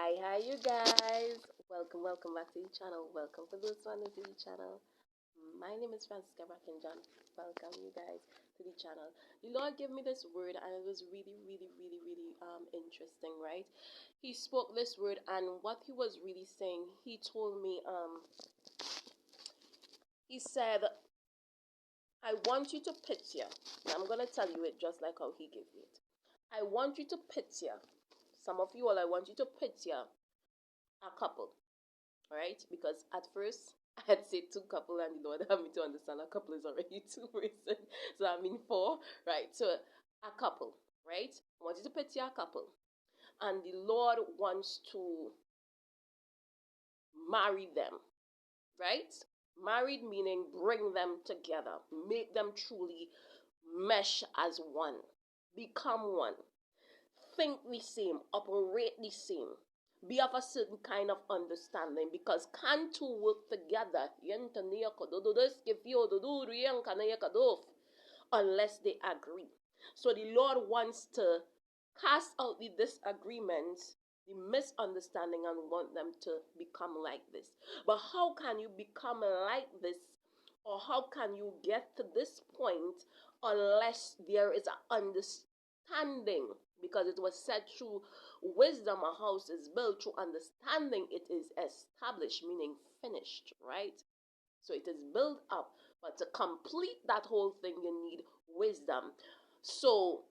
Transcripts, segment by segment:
Hi you guys. Welcome back to the channel. Welcome for those who are new to the channel. My name is Francisca Brackin. Welcome you guys to the channel. The Lord gave me this word and it was really interesting, right? He spoke this word and what he was really saying, he told me he said, I want you to picture. I'm gonna tell you it just like how he gave me it. I want you to picture, some of you all, I want you to picture a couple. Right? Because at first I had said two couple and the Lord had me to understand a couple is already two person. So I mean four, right? So a couple, right? I want you to picture a couple. And the Lord wants to marry them, right? Married meaning bring them together, make them truly mesh as one, become one, think the same, operate the same, be of a certain kind of understanding, because can two work together unless they agree. So the Lord wants to cast out the disagreements, the misunderstanding, and want them to become like this. But how can you become like this, or how can you get to this point unless there is an understanding? Because it was said through wisdom a house is built, through understanding it is established, meaning finished, right? So it is built up, but to complete that whole thing you need wisdom. So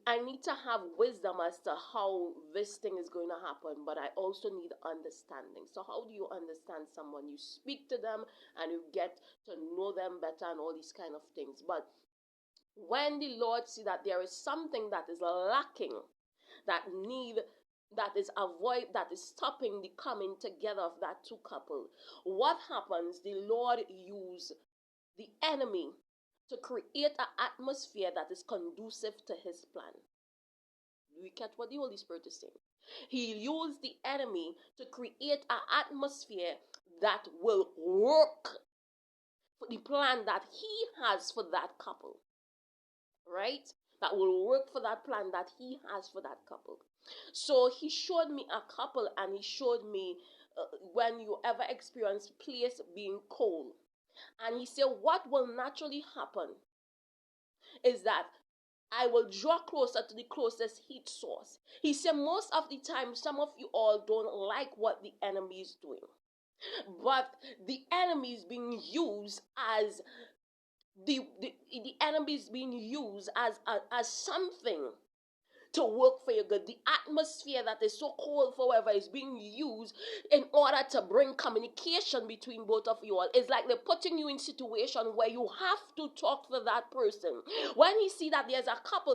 I need to have wisdom as to how this thing is going to happen, but I also need understanding. So how do you understand someone? You speak to them and you get to know them better and all these kind of things. But when the Lord see that there is something that is lacking, that is stopping the coming together of that two couple, what happens? The Lord use the enemy to create an atmosphere that is conducive to his plan. Do you catch what the Holy Spirit is saying? He used the enemy to create an atmosphere that will work for the plan that he has for that couple. Right? That will work for that plan that he has for that couple. So he showed me a couple, and he showed me when you ever experience place being cold. And he said what will naturally happen is that I will draw closer to the closest heat source. He said most of the time, some of you all don't like what the enemy is doing. But the enemy is being used as the enemy is being used as something to work for your good. The atmosphere that is so cold forever is being used in order to bring communication between both of you all. It's like they're putting you in a situation where you have to talk to that person. When you see that there's a couple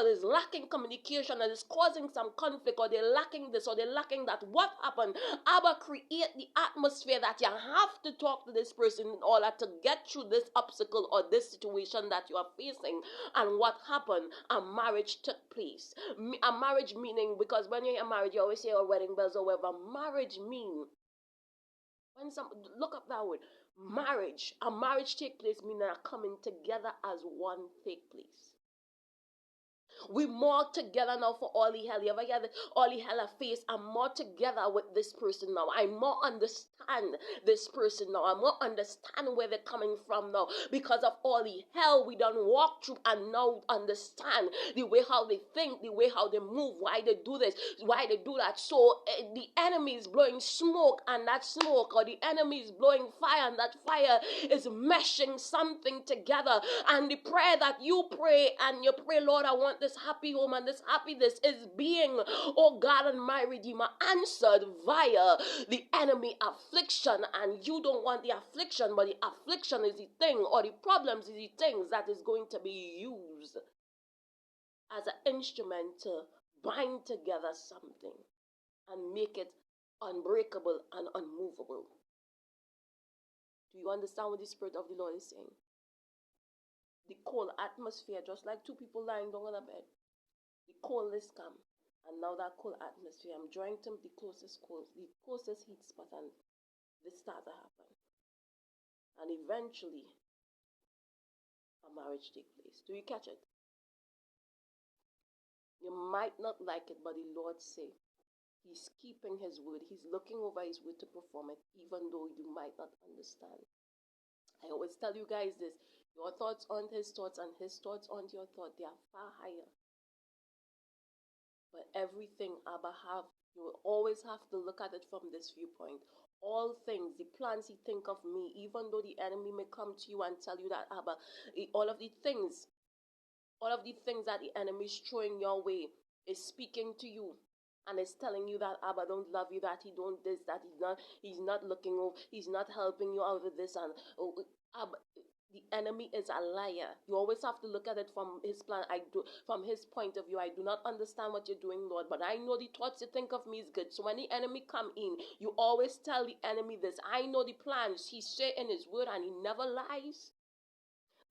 is lacking communication and is causing some conflict, or they're lacking this or they're lacking that, what happened? Abba create the atmosphere that you have to talk to this person in order to get through this obstacle or this situation that you are facing. And what happened? A marriage took place. A marriage meaning, because when you're married, you always say, oh, wedding bells or whatever. Marriage mean, when some, look up that word, marriage. A marriage take place meaning a coming together as one take place. We more together now for all the hell. You ever hear the all the hell face? I'm more together with this person now. I more understand this person now. I more understand where they're coming from now. Because of all the hell we done walk through, and now understand the way how they think, the way how they move, why they do this, why they do that. So the enemy is blowing smoke, and that smoke, or the enemy is blowing fire, and that fire is meshing something together. And the prayer that you pray, and you pray, Lord, I want this happy home and this happiness, is being, oh God and my Redeemer, answered via the enemy affliction. And you don't want the affliction, but the affliction is the thing, or the problems is the things that is going to be used as an instrument to bind together something and make it unbreakable and unmovable. Do you understand what the Spirit of the Lord is saying? The cold atmosphere, just like two people lying down on a bed. The coldness come, and now that cold atmosphere, I'm drawing to the closest heat spot, and this start to happen. And eventually, a marriage take place. Do you catch it? You might not like it, but the Lord say, He's keeping his word. He's looking over his word to perform it, even though you might not understand. I always tell you guys this. Your thoughts aren't his thoughts, and his thoughts aren't your thoughts. They are far higher. But everything Abba have, you will always have to look at it from this viewpoint. All things, the plans he think of me, even though the enemy may come to you and tell you that Abba, all of the things, that the enemy is throwing your way is speaking to you and is telling you that Abba don't love you, that he don't this, that he's not looking over, he's not helping you out of this, and Abba, the enemy is a liar. You always have to look at it from his plan. From his point of view. I do not understand what you're doing, Lord, but I know the thoughts you think of me is good. So when the enemy come in, you always tell the enemy this. I know the plans he say in his word, and he never lies.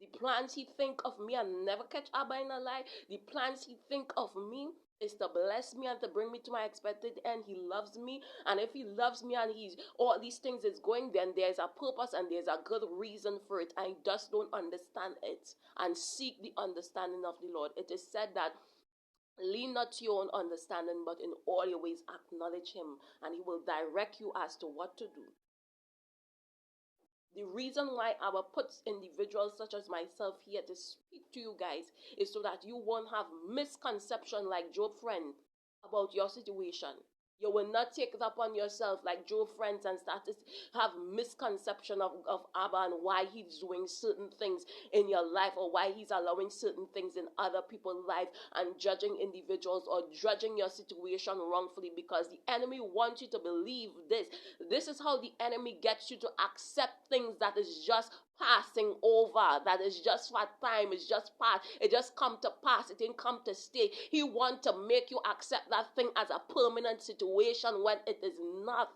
The plans he think of me, and never catch Abba in a lie. The plans he think of me is to bless me and to bring me to my expected end. He loves me, and if he loves me and he's all these things is going, then there's a purpose and there's a good reason for it. I just don't understand it and seek the understanding of the Lord. It is said that lean not to your own understanding, but in all your ways acknowledge him, and he will direct you as to what to do. The reason why Abba puts individuals such as myself here to speak to you guys is so that you won't have misconception like Job's friend about your situation. You will not take it upon yourself like Job's friends and start to have misconception of Abba and why he's doing certain things in your life, or why he's allowing certain things in other people's life, and judging individuals or judging your situation wrongfully, because the enemy wants you to believe this. This is how the enemy gets you to accept things that is just passing over, that is just for time, it's just past, it just come to pass, it didn't come to stay. He want to make you accept that thing as a permanent situation when it is not.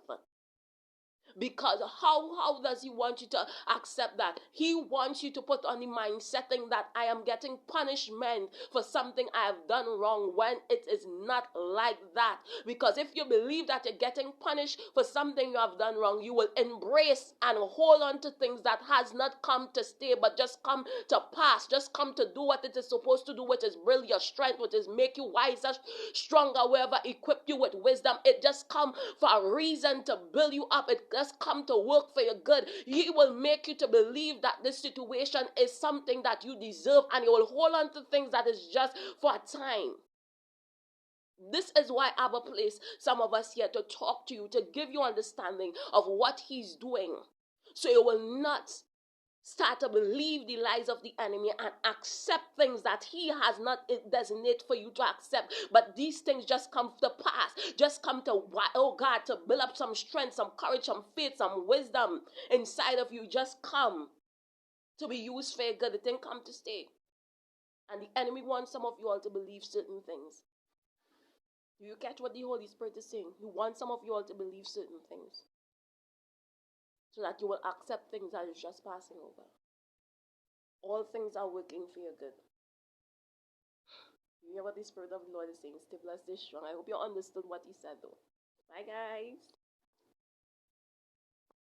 Because how does he want you to accept that? He wants you to put on the mind setting that I am getting punishment for something I have done wrong, when it is not like that. Because if you believe that you're getting punished for something you have done wrong, you will embrace and hold on to things that has not come to stay, but just come to pass, just come to do what it is supposed to do, which is build your strength, which is make you wiser, stronger, wherever equip you with wisdom. It just come for a reason to build you up. It just come to work for your good. He will make you to believe that this situation is something that you deserve, and you will hold on to things that is just for a time. This is why Abba placed some of us here to talk to you, to give you understanding of what he's doing, so you will not start to believe the lies of the enemy and accept things that he has not designated for you to accept. But these things just come to pass, just come to, oh God, to build up some strength, some courage, some faith, some wisdom inside of you. Just come to be used for good. It didn't come to stay. And the enemy wants some of you all to believe certain things. Do you catch what the Holy Spirit is saying? He wants some of you all to believe certain things, so that you will accept things that is just passing over. All things are working for your good. You hear what the Spirit of the Lord is saying? Stay blessed, stay strong. I hope you understood what he said though. Bye guys.